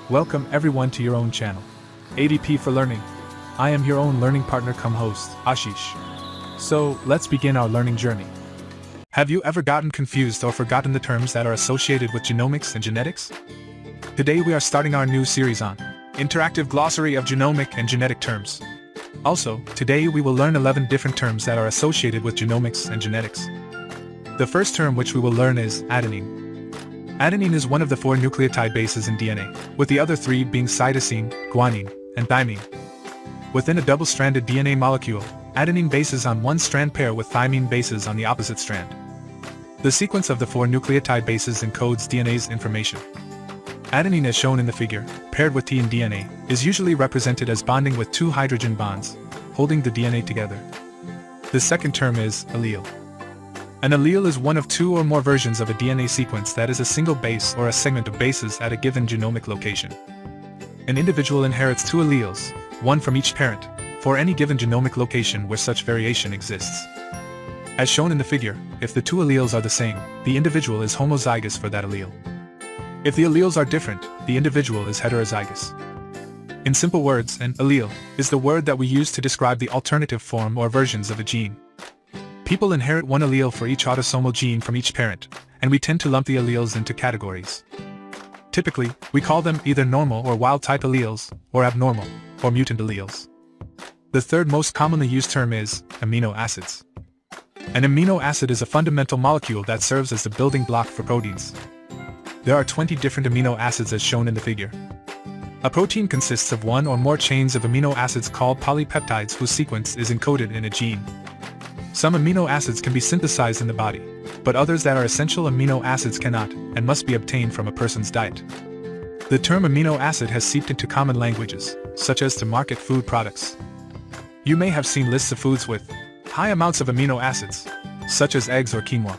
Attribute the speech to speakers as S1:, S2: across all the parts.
S1: Welcome everyone to your own channel, ADP for Learning. I am your own learning partner cum host, Ashish. So, let's begin our learning journey. Have you ever gotten confused or forgotten the terms that are associated with genomics and genetics? Today we are starting our new series on Interactive Glossary of Genomic and Genetic Terms. Also, today we will learn 11 different terms that are associated with genomics and genetics. The first term which we will learn is adenine. Adenine is one of the 4 nucleotide bases in DNA, with the other 3 being cytosine, guanine, and thymine. Within a double-stranded DNA molecule, adenine bases on one strand pair with thymine bases on the opposite strand. The sequence of the 4 nucleotide bases encodes DNA's information. Adenine, as shown in the figure, paired with T in DNA, is usually represented as bonding with 2 hydrogen bonds, holding the DNA together. The second term is allele. An allele is one of 2 or more versions of a DNA sequence that is a single base or a segment of bases at a given genomic location. An individual inherits 2 alleles, one from each parent, for any given genomic location where such variation exists. As shown in the figure, if the 2 alleles are the same, the individual is homozygous for that allele. If the alleles are different, the individual is heterozygous. In simple words, an allele is the word that we use to describe the alternative form or versions of a gene. People inherit one allele for each autosomal gene from each parent, and we tend to lump the alleles into categories. Typically, we call them either normal or wild-type alleles, or abnormal, or mutant alleles. The third most commonly used term is amino acids. An amino acid is a fundamental molecule that serves as the building block for proteins. There are 20 different amino acids as shown in the figure. A protein consists of one or more chains of amino acids called polypeptides whose sequence is encoded in a gene. Some amino acids can be synthesized in the body, but others that are essential amino acids cannot, and must be obtained from a person's diet. The term amino acid has seeped into common languages, such as to market food products. You may have seen lists of foods with high amounts of amino acids, such as eggs or quinoa.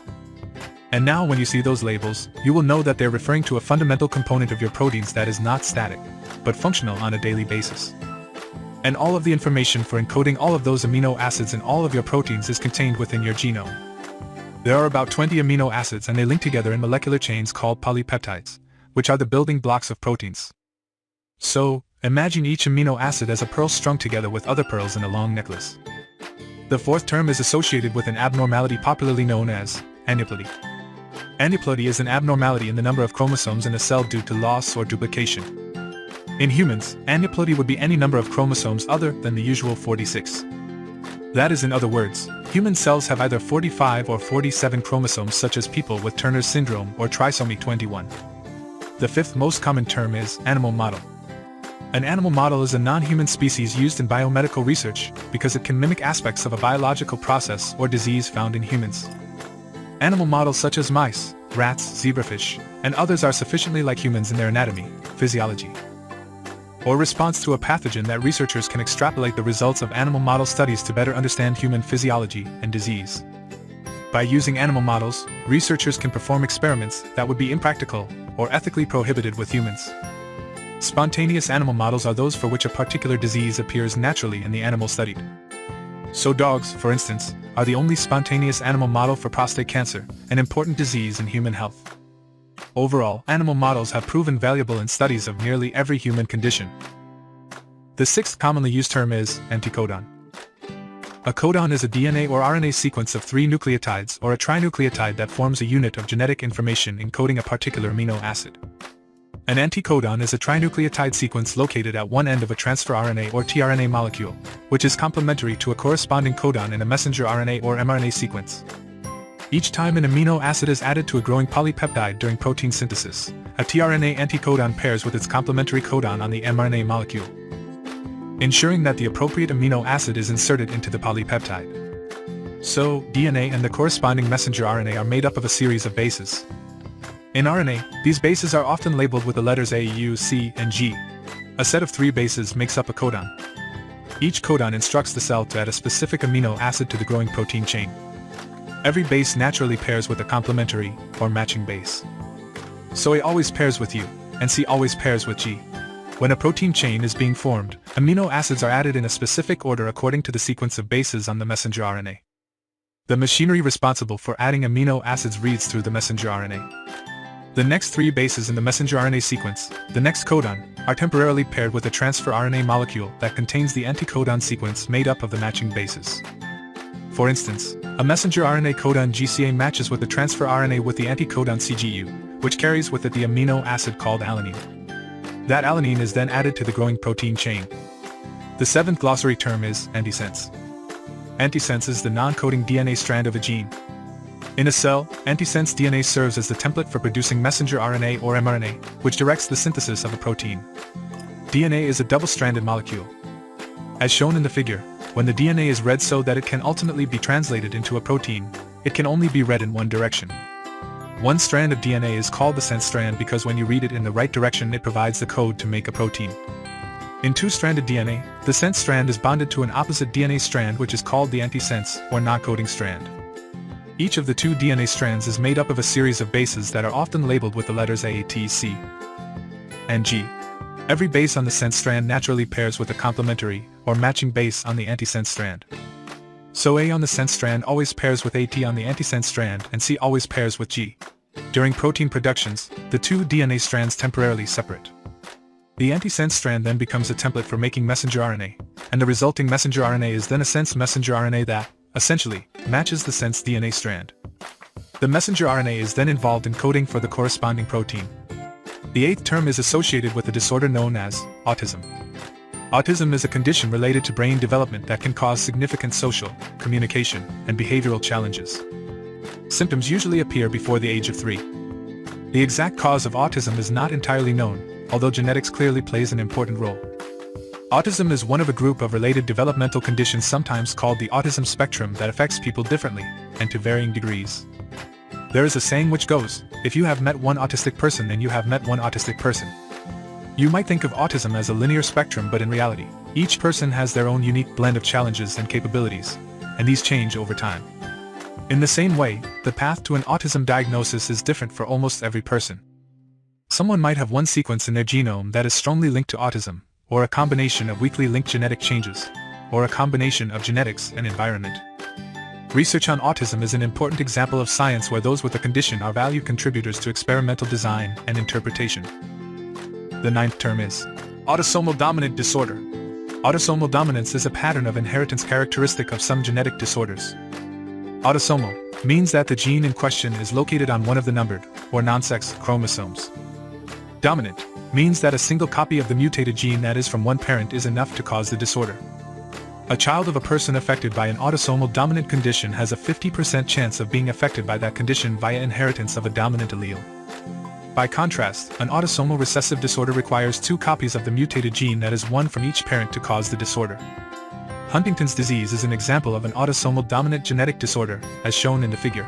S1: And now when you see those labels, you will know that they're referring to a fundamental component of your proteins that is not static, but functional on a daily basis. And all of the information for encoding all of those amino acids in all of your proteins is contained within your genome. There are about 20 amino acids and they link together in molecular chains called polypeptides, which are the building blocks of proteins. So, imagine each amino acid as a pearl strung together with other pearls in a long necklace. The fourth term is associated with an abnormality popularly known as aneuploidy. Aneuploidy is an abnormality in the number of chromosomes in a cell due to loss or duplication. In humans, aneuploidy would be any number of chromosomes other than the usual 46. That is, in other words, human cells have either 45 or 47 chromosomes, such as people with Turner's syndrome or trisomy 21. The fifth most common term is animal model. An animal model is a non-human species used in biomedical research because it can mimic aspects of a biological process or disease found in humans. Animal models such as mice, rats, zebrafish, and others are sufficiently like humans in their anatomy, physiology, or response to a pathogen that researchers can extrapolate the results of animal model studies to better understand human physiology and disease. By using animal models, researchers can perform experiments that would be impractical or ethically prohibited with humans. Spontaneous animal models are those for which a particular disease appears naturally in the animal studied. So dogs, for instance, are the only spontaneous animal model for prostate cancer, an important disease in human health. Overall, animal models have proven valuable in studies of nearly every human condition. The sixth commonly used term is anticodon. A codon is a DNA or RNA sequence of 3 nucleotides or a trinucleotide that forms a unit of genetic information encoding a particular amino acid. An anticodon is a trinucleotide sequence located at one end of a transfer RNA or tRNA molecule, which is complementary to a corresponding codon in a messenger RNA or mRNA sequence. Each time an amino acid is added to a growing polypeptide during protein synthesis, a tRNA anticodon pairs with its complementary codon on the mRNA molecule, ensuring that the appropriate amino acid is inserted into the polypeptide. So, DNA and the corresponding messenger RNA are made up of a series of bases. In RNA, these bases are often labeled with the letters A, U, C, and G. A set of 3 bases makes up a codon. Each codon instructs the cell to add a specific amino acid to the growing protein chain. Every base naturally pairs with a complementary, or matching base. So A always pairs with U, and C always pairs with G. When a protein chain is being formed, amino acids are added in a specific order according to the sequence of bases on the messenger RNA. The machinery responsible for adding amino acids reads through the messenger RNA. The next 3 bases in the messenger RNA sequence, the next codon, are temporarily paired with a transfer RNA molecule that contains the anticodon sequence made up of the matching bases. For instance, a messenger RNA codon GCA matches with the transfer RNA with the anticodon CGU, which carries with it the amino acid called alanine. That alanine is then added to the growing protein chain. The seventh glossary term is antisense. Antisense is the non-coding DNA strand of a gene. In a cell, antisense DNA serves as the template for producing messenger RNA or mRNA, which directs the synthesis of a protein. DNA is a double-stranded molecule. As shown in the figure, when the DNA is read so that it can ultimately be translated into a protein, it can only be read in one direction. One strand of DNA is called the sense strand because when you read it in the right direction it provides the code to make a protein. In two-stranded DNA, the sense strand is bonded to an opposite DNA strand which is called the antisense or non-coding strand. Each of the two DNA strands is made up of a series of bases that are often labeled with the letters A, T, C, and G. Every base on the sense strand naturally pairs with a complementary, or matching base on the antisense strand. So A on the sense strand always pairs with AT on the antisense strand and C always pairs with G. During protein productions, the two DNA strands temporarily separate. The antisense strand then becomes a template for making messenger RNA, and the resulting messenger RNA is then a sense messenger RNA that, essentially, matches the sense DNA strand. The messenger RNA is then involved in coding for the corresponding protein. The eighth term is associated with a disorder known as autism. Autism is a condition related to brain development that can cause significant social, communication, and behavioral challenges. Symptoms usually appear before the age of 3. The exact cause of autism is not entirely known, although genetics clearly plays an important role. Autism is one of a group of related developmental conditions sometimes called the autism spectrum that affects people differently, and to varying degrees. There is a saying which goes, if you have met one autistic person then you have met one autistic person. You might think of autism as a linear spectrum, but in reality, each person has their own unique blend of challenges and capabilities, and these change over time. In the same way, the path to an autism diagnosis is different for almost every person. Someone might have one sequence in their genome that is strongly linked to autism, or a combination of weakly linked genetic changes, or a combination of genetics and environment. Research on autism is an important example of science where those with the condition are valued contributors to experimental design and interpretation. The ninth term is autosomal dominant disorder. Autosomal dominance is a pattern of inheritance characteristic of some genetic disorders. Autosomal means that the gene in question is located on one of the numbered, or non-sex, chromosomes. Dominant means that a single copy of the mutated gene that is from one parent is enough to cause the disorder. A child of a person affected by an autosomal dominant condition has a 50% chance of being affected by that condition via inheritance of a dominant allele. By contrast, an autosomal recessive disorder requires 2 copies of the mutated gene that is one from each parent to cause the disorder. Huntington's disease is an example of an autosomal dominant genetic disorder, as shown in the figure.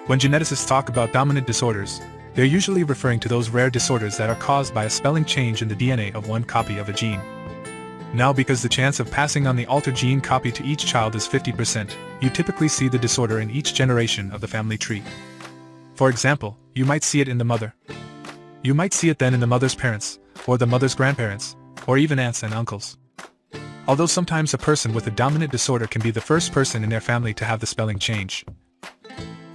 S1: When geneticists talk about dominant disorders, they're usually referring to those rare disorders that are caused by a spelling change in the DNA of one copy of a gene. Now, because the chance of passing on the altered gene copy to each child is 50%, you typically see the disorder in each generation of the family tree. For example, you might see it in the mother. You might see it then in the mother's parents, or the mother's grandparents, or even aunts and uncles. Although sometimes a person with a dominant disorder can be the first person in their family to have the spelling change.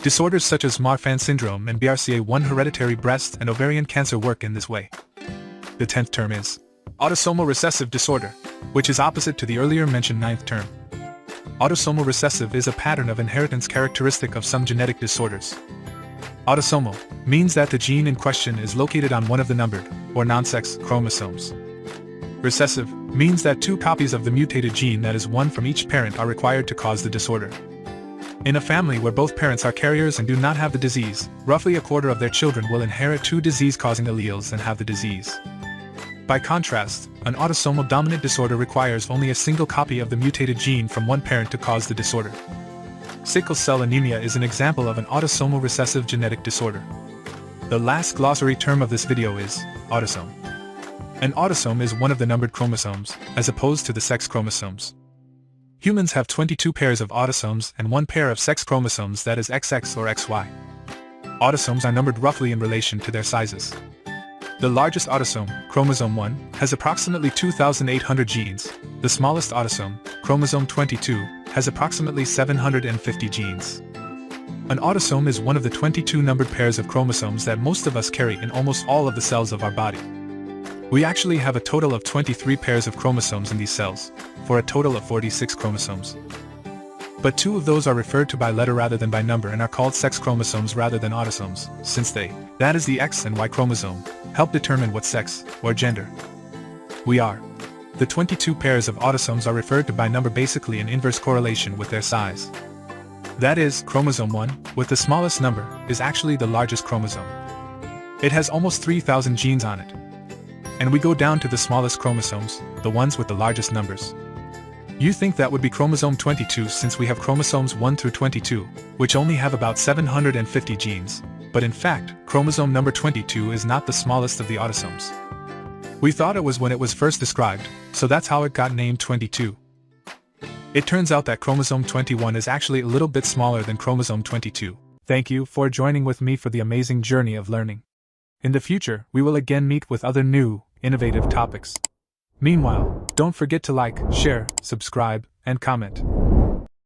S1: Disorders such as Marfan syndrome and BRCA1 hereditary breast and ovarian cancer work in this way. The 10th term is autosomal recessive disorder, which is opposite to the earlier mentioned 9th term. Autosomal recessive is a pattern of inheritance characteristic of some genetic disorders. Autosomal means that the gene in question is located on one of the numbered, or non-sex, chromosomes. Recessive means that 2 copies of the mutated gene that is one from each parent are required to cause the disorder. In a family where both parents are carriers and do not have the disease, roughly a quarter of their children will inherit 2 disease-causing alleles and have the disease. By contrast, an autosomal dominant disorder requires only a single copy of the mutated gene from one parent to cause the disorder. Sickle cell anemia is an example of an autosomal recessive genetic disorder. The last glossary term of this video is autosome. An autosome is one of the numbered chromosomes, as opposed to the sex chromosomes. Humans have 22 pairs of autosomes and 1 pair of sex chromosomes, that is XX or XY. Autosomes are numbered roughly in relation to their sizes. The largest autosome, chromosome 1, has approximately 2,800 genes. The smallest autosome, chromosome 22, has approximately 750 genes. An autosome is one of the 22 numbered pairs of chromosomes that most of us carry in almost all of the cells of our body. We actually have a total of 23 pairs of chromosomes in these cells, for a total of 46 chromosomes. But 2 of those are referred to by letter rather than by number and are called sex chromosomes rather than autosomes, since they, that is the X and Y chromosome, help determine what sex, or gender, we are. The 22 pairs of autosomes are referred to by number basically in inverse correlation with their size. That is, chromosome 1, with the smallest number, is actually the largest chromosome. It has almost 3,000 genes on it. And we go down to the smallest chromosomes, the ones with the largest numbers. You think that would be chromosome 22 since we have chromosomes 1 through 22, which only have about 750 genes, but in fact, chromosome number 22 is not the smallest of the autosomes. We thought it was when it was first described, so that's how it got named 22. It turns out that chromosome 21 is actually a little bit smaller than chromosome 22. Thank you for joining with me for the amazing journey of learning. In the future, we will again meet with other new, innovative topics. Meanwhile, don't forget to like, share, subscribe, and comment.